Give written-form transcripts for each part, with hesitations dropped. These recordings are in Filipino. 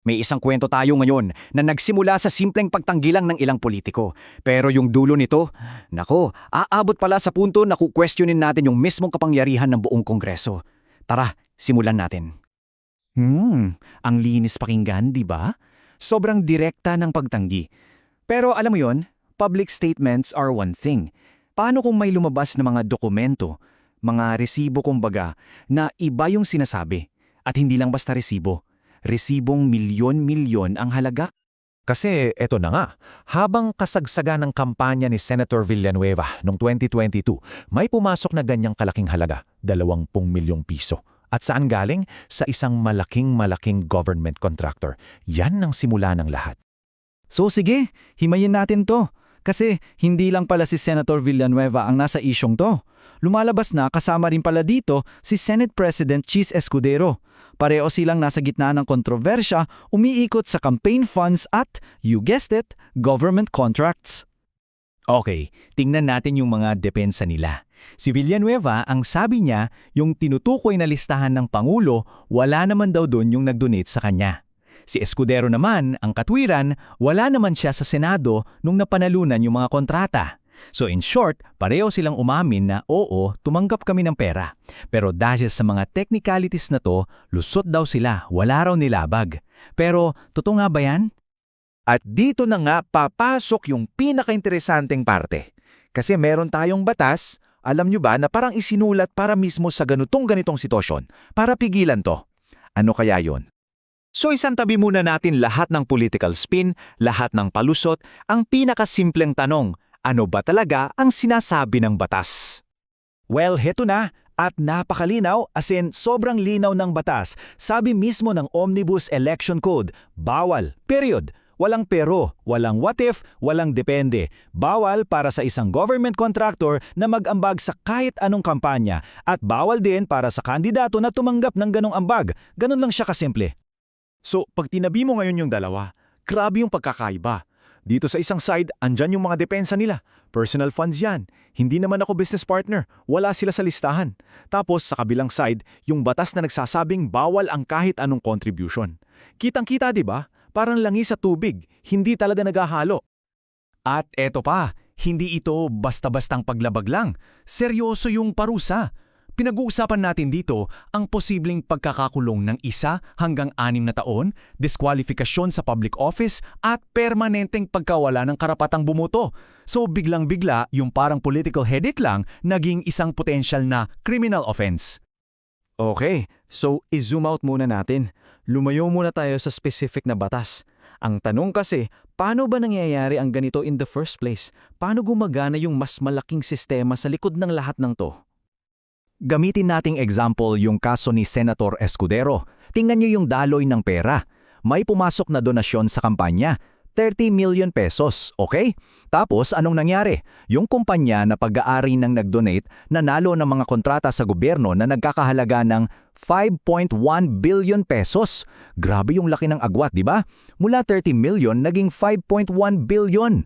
May isang kwento tayo ngayon na nagsimula sa simpleng pagtanggilang ng ilang politiko. Pero yung dulo nito, nako, aabot pala sa punto na kukwestiyonin natin yung mismong kapangyarihan ng buong Kongreso. Tara, simulan natin. Ang linis pakinggan, di ba? Sobrang direkta ng pagtanggi. Pero alam mo yon, public statements are one thing. Paano kung may lumabas na mga dokumento, mga resibo kumbaga, na iba yung sinasabi? At hindi lang basta resibo. Resibong milyon-milyon ang halaga. Kasi eto na nga, habang kasagsagan ng kampanya ni Senator Villanueva noong 2022, may pumasok na ganyang kalaking halaga, 20 milyong piso. At saan galing? Sa isang malaking government contractor. Yan ang simula ng lahat. So sige, himayin natin to. Kasi hindi lang pala si Senator Villanueva ang nasa isyong to. Lumalabas na kasama rin pala dito si Senate President Chis Escudero. Pareho silang nasa gitna ng kontrobersya, umiikot sa campaign funds at, you guessed it, government contracts. Okay, tingnan natin yung mga depensa nila. Si Villanueva, ang sabi niya, yung tinutukoy na listahan ng Pangulo, wala naman daw doon yung nag-donate sa kanya. Si Escudero naman, ang katwiran, wala naman siya sa Senado nung napanalunan yung mga kontrata. So in short, pareho silang umamin na oo, tumanggap kami ng pera. Pero dahil sa mga technicalities na to, lusot daw sila, wala raw nilabag. Pero totoo nga ba yan? At dito na nga papasok yung pinakainteresanteng parte. Kasi meron tayong batas, alam nyo ba na parang isinulat para mismo sa ganitong sitwasyon, para pigilan to. Ano kaya yon? So isantabi muna natin lahat ng political spin, lahat ng palusot, ang pinakasimpleng tanong, ano ba talaga ang sinasabi ng batas? Well, heto na. At napakalinaw, as in sobrang linaw ng batas. Sabi mismo ng Omnibus Election Code, bawal, period. Walang pero, walang what if, walang depende. Bawal para sa isang government contractor na mag-ambag sa kahit anong kampanya. At bawal din para sa kandidato na tumanggap ng ganong ambag. Ganon lang siya kasimple. So, pag tinabi mo ngayon yung dalawa, grabe yung pagkakaiba. Dito sa isang side, andyan yung mga depensa nila. Personal funds yan. Hindi naman ako business partner. Wala sila sa listahan. Tapos sa kabilang side, yung batas na nagsasabing bawal ang kahit anong contribution. Kitang-kita, di ba? Parang langis sa tubig. Hindi talaga naghahalo. At eto pa, hindi ito basta-bastang paglabag lang. Seryoso yung parusa. Pinag-uusapan natin dito ang posibleng pagkakakulong ng 1 hanggang 6 na taon, diskwalifikasyon sa public office at permanenteng pagkawala ng karapatang bumoto. So biglang-bigla yung parang political headache lang naging isang potential na criminal offense. Okay, so i-zoom out muna natin. Lumayo muna tayo sa specific na batas. Ang tanong kasi, paano ba nangyayari ang ganito in the first place? Paano gumagana yung mas malaking sistema sa likod ng lahat ng to? Gamitin nating example yung kaso ni Senator Escudero. Tingnan niyo yung daloy ng pera. May pumasok na donasyon sa kampanya, 30 million pesos, okay? Tapos anong nangyari? Yung kumpanya na pag-aari ng nag-donate nanalo ng mga kontrata sa gobyerno na nagkakahalaga ng 5.1 billion pesos. Grabe yung laki ng agwat, di ba? Mula 30 million naging 5.1 billion.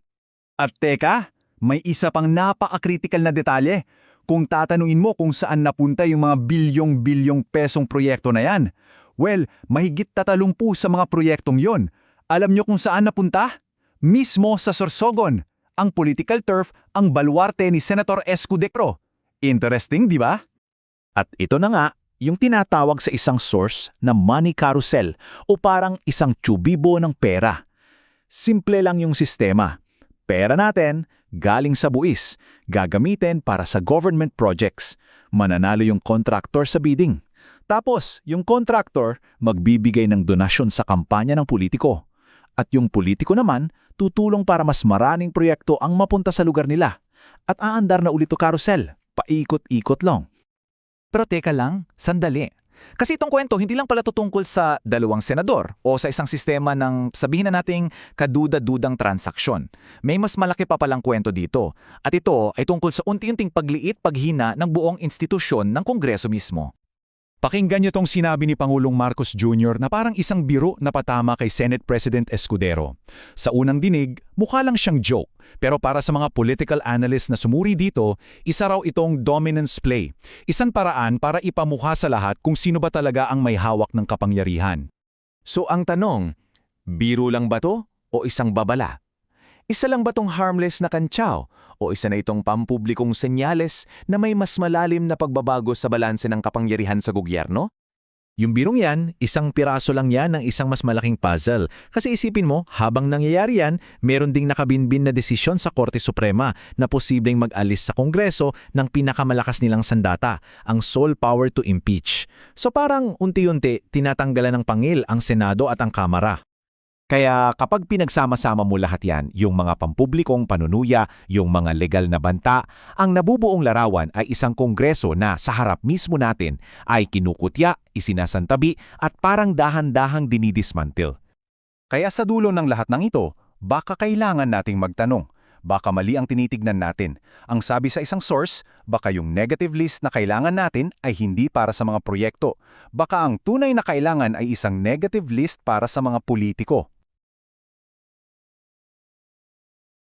At teka, may isa pang napaka-critical na detalye. Kung tatanungin mo kung saan napunta yung mga bilyong-bilyong pesong proyekto na yan, well, mahigit 30 sa mga proyektong yon. Alam nyo kung saan napunta? Mismo sa Sorsogon, ang political turf, ang baluarte ni Senator Escudero. Interesting, di ba? At ito na nga, yung tinatawag sa isang source na money carousel o parang isang tsubibo ng pera. Simple lang yung sistema. Pera natin, galing sa buwis, gagamitin para sa government projects. Mananalo yung contractor sa bidding. Tapos, yung contractor magbibigay ng donasyon sa kampanya ng politiko. At yung politiko naman, tutulong para mas maraming proyekto ang mapunta sa lugar nila. At aandar na ulit o carousel, paikot-ikot lang. Pero teka lang, sandali. Kasi itong kwento hindi lang pala tutungkol sa 2 senador o sa isang sistema ng sabihin na nating kaduda-dudang transaksyon. May mas malaki pa palang kwento dito. At ito ay tungkol sa unti-unting pagliit paghina ng buong institusyon ng Kongreso mismo. Pakinggan niyo tong sinabi ni Pangulong Marcos Jr. na parang isang biro na patama kay Senate President Escudero. Sa unang dinig, mukha lang siyang joke. Pero para sa mga political analyst na sumuri dito, isa raw itong dominance play. Isang paraan para ipamukha sa lahat kung sino ba talaga ang may hawak ng kapangyarihan. So ang tanong, Biro lang ba to o isang babala? Isa lang ba tong harmless na kantsaw o isa na itong pampublikong senyales na may mas malalim na pagbabago sa balanse ng kapangyarihan sa gobyerno? Yung birong yan, isang piraso lang yan ng isang mas malaking puzzle. Kasi isipin mo, habang nangyayari yan, meron ding nakabinbin na desisyon sa Korte Suprema na posibleng mag-alis sa Kongreso ng pinakamalakas nilang sandata, ang sole power to impeach. So parang unti-unti tinatanggalan ng pangil ang Senado at ang Kamara. Kaya kapag pinagsama-sama mo lahat yan, yung mga pampublikong panunuya, yung mga legal na banta, ang nabubuong larawan ay isang kongreso na sa harap mismo natin ay kinukutya, isinasantabi at parang dahan-dahang dinidismantle. Kaya sa dulo ng lahat ng ito, baka kailangan nating magtanong. Baka mali ang tinitignan natin. Ang sabi sa isang source, baka yung negative list na kailangan natin ay hindi para sa mga proyekto. Baka ang tunay na kailangan ay isang negative list para sa mga politiko.